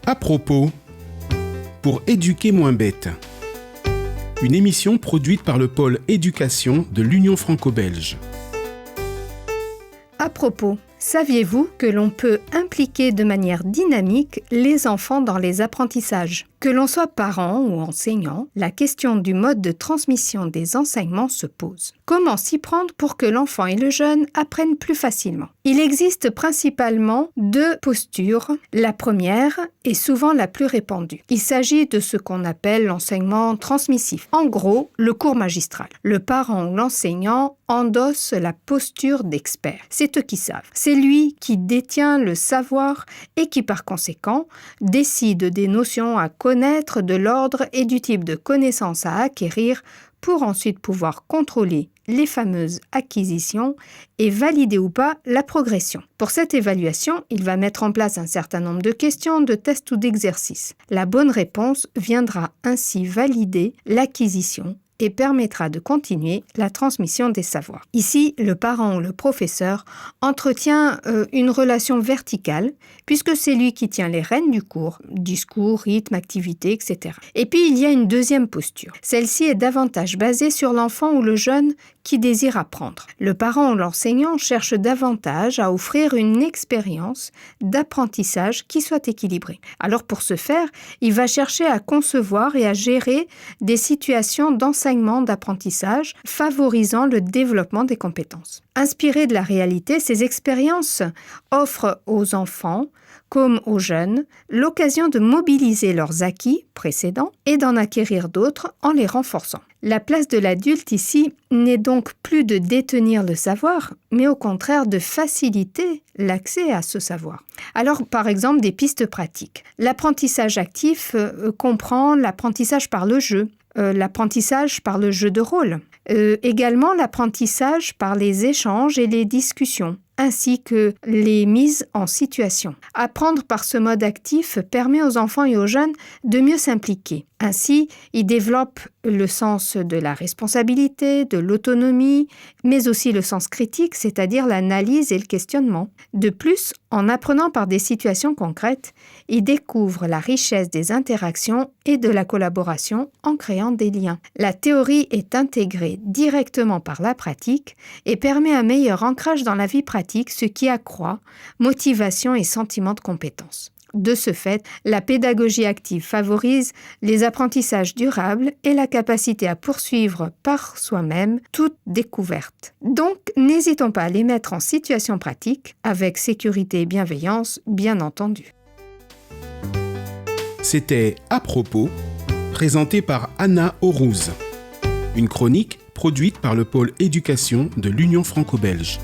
À propos, pour éduquer moins bête. Une émission produite par le pôle éducation de l'Union franco-belge. À propos, saviez-vous que l'on peut impliquer de manière dynamique les enfants dans les apprentissages ? Que l'on soit parent ou enseignant, la question du mode de transmission des enseignements se pose. Comment s'y prendre pour que l'enfant et le jeune apprennent plus facilement ? Il existe principalement deux postures. La première est souvent la plus répandue. Il s'agit de ce qu'on appelle l'enseignement transmissif. En gros, le cours magistral. Le parent ou l'enseignant endosse la posture d'expert. C'est eux qui savent. C'est lui qui détient le savoir et qui, par conséquent, décide des notions à connaître, de l'ordre et du type de connaissances à acquérir pour ensuite pouvoir contrôler les fameuses acquisitions et valider ou pas la progression. Pour cette évaluation, il va mettre en place un certain nombre de questions, de tests ou d'exercices. La bonne réponse viendra ainsi valider l'acquisition et permettra de continuer la transmission des savoirs. Ici, le parent ou le professeur entretient une relation verticale puisque c'est lui qui tient les rênes du cours, discours, rythme, activité, etc. Et puis, il y a une deuxième posture. Celle-ci est davantage basée sur l'enfant ou le jeune qui désire apprendre. Le parent ou l'enseignant cherche davantage à offrir une expérience d'apprentissage qui soit équilibrée. Alors pour ce faire, il va chercher à concevoir et à gérer des situations d'apprentissage favorisant le développement des compétences. Inspirées de la réalité, ces expériences offrent aux enfants comme aux jeunes l'occasion de mobiliser leurs acquis précédents et d'en acquérir d'autres en les renforçant. La place de l'adulte ici n'est donc plus de détenir le savoir, mais au contraire de faciliter l'accès à ce savoir. Alors, par exemple, des pistes pratiques. L'apprentissage actif comprend l'apprentissage par le jeu, l'apprentissage par le jeu de rôle, également l'apprentissage par les échanges et les discussions, ainsi que les mises en situation. Apprendre par ce mode actif permet aux enfants et aux jeunes de mieux s'impliquer. Ainsi, ils développent le sens de la responsabilité, de l'autonomie, mais aussi le sens critique, c'est-à-dire l'analyse et le questionnement. De plus, en apprenant par des situations concrètes, ils découvrent la richesse des interactions et de la collaboration en créant des liens. La théorie est intégrée directement par la pratique et permet un meilleur ancrage dans la vie pratique, ce qui accroît motivation et sentiment de compétence. De ce fait, la pédagogie active favorise les apprentissages durables et la capacité à poursuivre par soi-même toute découverte. Donc, n'hésitons pas à les mettre en situation pratique, avec sécurité et bienveillance, bien entendu. C'était À propos, présenté par Anna Aurouz. Une chronique produite par le pôle éducation de l'Union franco-belge.